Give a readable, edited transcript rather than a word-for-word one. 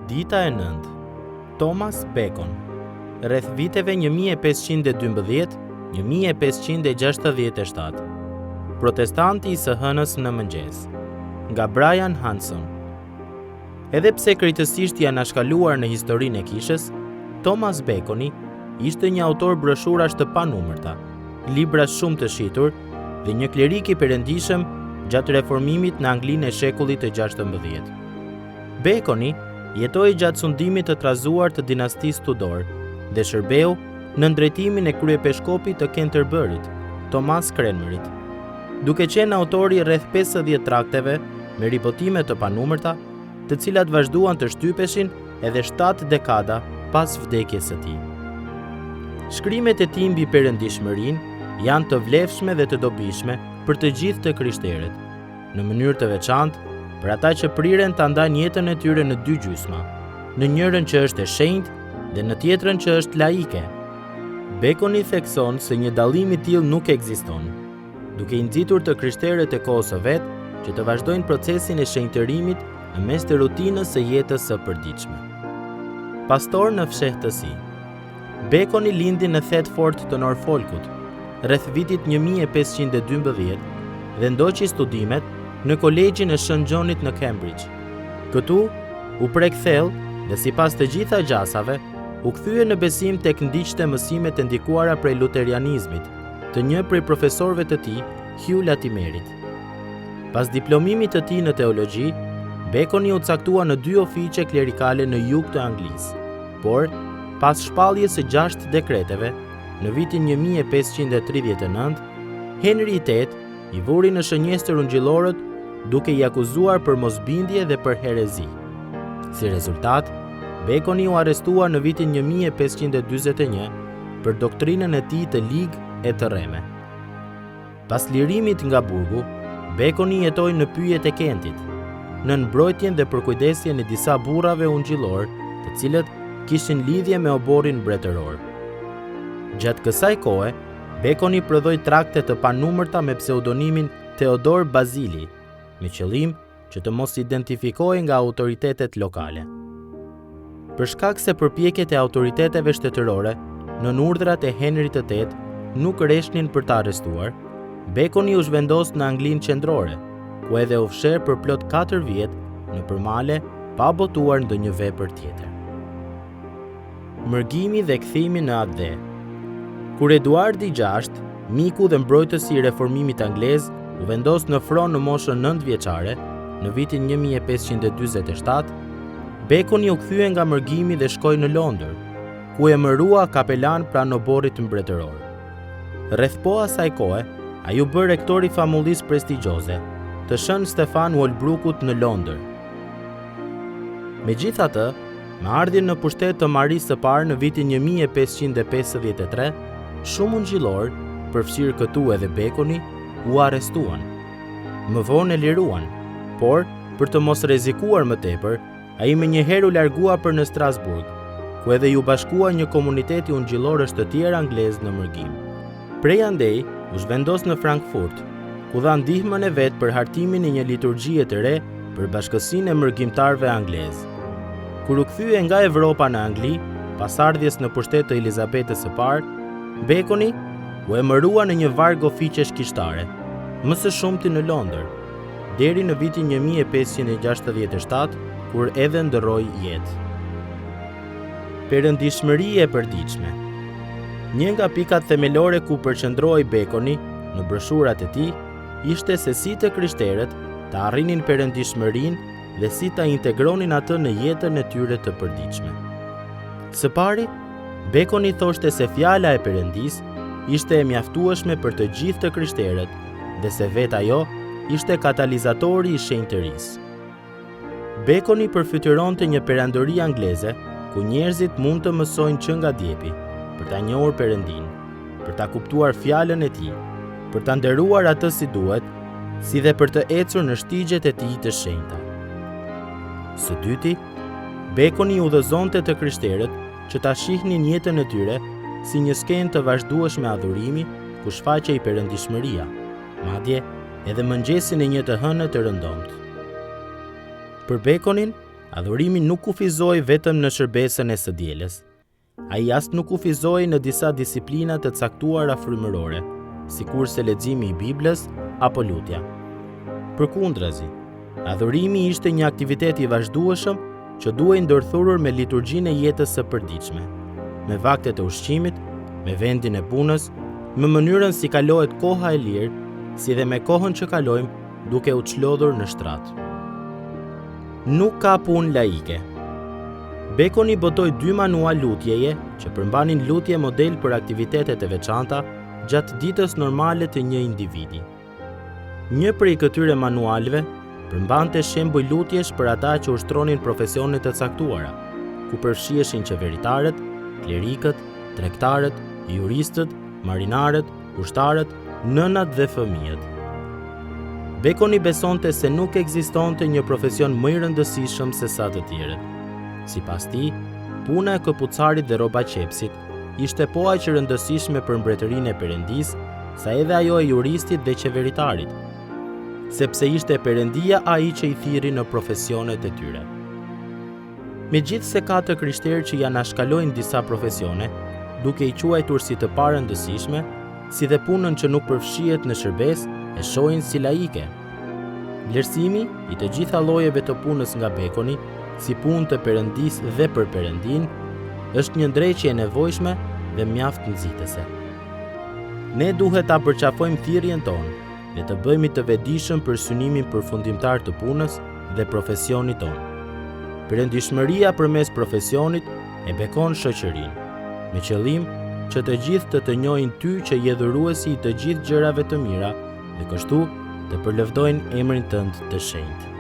Dita e 9. Thomas Bacon. Rreth viteve 1512-1567. Protestanti I së hënës në mëngjes. Nga Brian Hanson. Edhe pse krejtësisht janë anashkaluar në historinë e kishës, Thomas Baconi ishte një autor broshurash të panumërta, libra shumë të shitur dhe një klerik I perëndishëm gjatë reformimit në Anglinë e shekullit të 16. Baconi jetoi gjatë sundimit të trazuar të dinastisë Tudor dhe shërbeu në drejtimin e kryepeshkopit të Canterburyt, Thomas Cranmerit. Duke qenë autori rreth 50 trakteve me ripotime të panumërta, të cilat vazhduan të shtypeshin edhe 7 dekada pas vdekjes së tij. Shkrimet e tij mbi perëndishmërinë janë të vlefshme dhe të dobishme për të gjithë të krishterët, në mënyrë të veçantë për ata që priren ta ndajnë jetën e tyre në dy gjysma, në njërin që është e shenjtë dhe në tjetrën që është laike. Baconi thekson se një dallim I tillë nuk ekziston, duke I nxitur të krishterët e kohës së vet që të vazhdojnë procesin e shenjtërimit në mes të rutinës së jetës së përditshme. Pastor në fshehtësi. Baconi lindi në Thetford të Norfolkut, rreth vitit 1512 dhe ndoqi studimet në kolegjin e Shën Gjonit në Cambridge. Këtu u prek thellë dhe sipas të gjitha gjasave u kthye në besim tek ndiqte mësimet e ndikuara prej luterianizmit, të një prej profesorëve të tij, Hugh Latimerit. Pas diplomimit të tij në teologji, Baconi u caktua në 2 ofiqe klerikale në jug të Anglisë, por pas shpalljes së 6 dekreteve në vitin 1539, Henry VIII I vuri në shënjestër ungjillorët duke I akuzuar për mosbindje dhe për herezi. Si rezultat, Baconi u arrestua në vitin 1541 për doktrinën e tij të ligë e të rreme. Pas lirimit nga burgu, Baconi jetoi në pyjet e Kentit, në mbrojtjen dhe përkujdesjen e disa burrave ungjillor, të cilët kishin lidhje me oborin mbretëror. Gjatë kësaj kohe, Baconi prodhoi trakte të panumërta me pseudonimin Theodor Bazili, me qëllim që të mos identifikohej nga autoritetet lokale. Për shkak se përpjekjet e autoriteteve shtetërore nën urdhrat e Henrit VIII nuk rreshnin për ta arrestuar, Baconi u zhvendos në Anglinë qendrore, ku edhe u fsher për plot 4 vjet në përmale pa botuar ndonjë vepër tjetër. Mërgimi dhe kthimi në Adhe. Kur Eduard VI, miku dhe mbrojtësi I reformimit anglez, u vendos në fron në moshën 9 vjeçare, në vitin 1547, Baconi u kthye nga mërgimi dhe shkoi në Londër, ku emërua kapelan pranë oborrit mbretëror. Rreth po asaj kohe, ai u bë rektor I famullisë prestigjioze të Shën Stefan Walbrookut në Londër. Megjithatë, me ardhjen në pushtet të Marisë së parë në vitin 1553, shumë ungjillor, përfshirë këtu edhe Baconi, u arrestuan. Më vonë e liruan, por për të mos rrezikuar më tepër, ai menjëherë u largua për në Strasburg, ku edhe ju bashkua një komuniteti ungjillorësh të tjerë anglez në mërgim. Prej andej u zhvendos në Frankfurt, ku dha ndihmën e vet për hartimin e një liturgjie të re për bashkësinë e mërgjimtarëve anglez. Kur u kthye nga Evropa në Angli, pas ardhjes në pushtet të Elizabetës së parë, Baconi u emërua në një varg ofiqesh kishtare, më së shumti në Londër, deri në vitin 1567, kur edhe ndërroi jetë. Perëndishmëri e përditshme. Një nga pikat themelore ku përqendrohej Baconi në broshurat e tij ishte se si të krishterët të arrinin perëndishmërinë dhe si ta integronin atë në jetën e tyre të përditshme. Së pari, Baconi thoshte se fjala e Perëndisë ishte e mjaftueshme për të gjithë të krishterët dhe se vetë ajo ishte katalizatori I shenjtërisë. Baconi përfytyronte një perandori angleze ku njerëzit mund të mësojnë që nga djepi, për ta njohur Perëndin, për ta kuptuar fjalën e tij, për ta nderuar atë si duhet, si dhe për të ecur në shtigjet e tij të shenjta. Së dyti, Baconi udhëzonte të krishterët që ta shihnin jetën e tyre si një skenë të vazhdueshme adhurimi ku shfaqej perëndishmëria, madje edhe mëngjesin e një të hënë të rëndomt. Për Baconin, Adhurimi nuk kufizoi vetëm në shërbesën e së dielës. Ai as nuk kufizoi në disa disiplina të caktuara frymërore, sikurse leximi i Biblës apo lutja. Përkundrazi, adhurimi ishte një aktivitet i vazhdueshëm që duhej ndërthurur me liturgjinë e jetës së përditshme, me vaktet e ushqimit, me vendin e punës, me mënyrën si kalohet koha e lirë, si dhe me kohën që kalojmë duke u çlodhur në shtrat. Nuk ka punë laike. Baconi botoi 2 manual lutjeje që përmbanin lutje model për aktivitetet e veçanta gjatë ditës normale të një individi. Një prej këtyre manualeve përmbante shembuj lutjesh për ata që ushtronin profesione të caktuara, ku përfshiheshin qeveritarët, klerikët, tregtarët, juristët, marinarët, ushtarët, nënat dhe fëmijët. Baconi besonte se nuk ekzistonte një profesion më i rëndësishëm se sa të tjerët. Sipas tij, puna e këpucarit dhe robaqepsit ishte po aq e rëndësishme për mbretërinë e Perëndisë sa edhe ajo e juristit dhe qeveritarit, sepse ishte Perëndia ai që i thirri në profesionet e tyre. Megjithse ka të krishterë që janë anashkalojnë disa profesione, duke i quajtur si të parëndësishme, si dhe punën që nuk përfshihet në shërbes, e shohin si laike. Vlerësimi i të gjitha llojeve të punës nga Baconi, si punë të Perëndisë dhe për Perëndinë, është një ndreqje e nevojshme dhe mjaft nxitëse. Ne duhet ta përqafojmë thirrjen tonë dhe të bëhemi të vetëdijshëm për synimin përfundimtar të punës dhe profesionit tonë. Perëndishmëria përmes profesionit e bekon shoqërinë, me qëllim që të gjithë të njohin ty që je dhuruesi i të gjithë gjërave të mira dhe kështu të përlëvdojnë emrin tënd të shenjtë.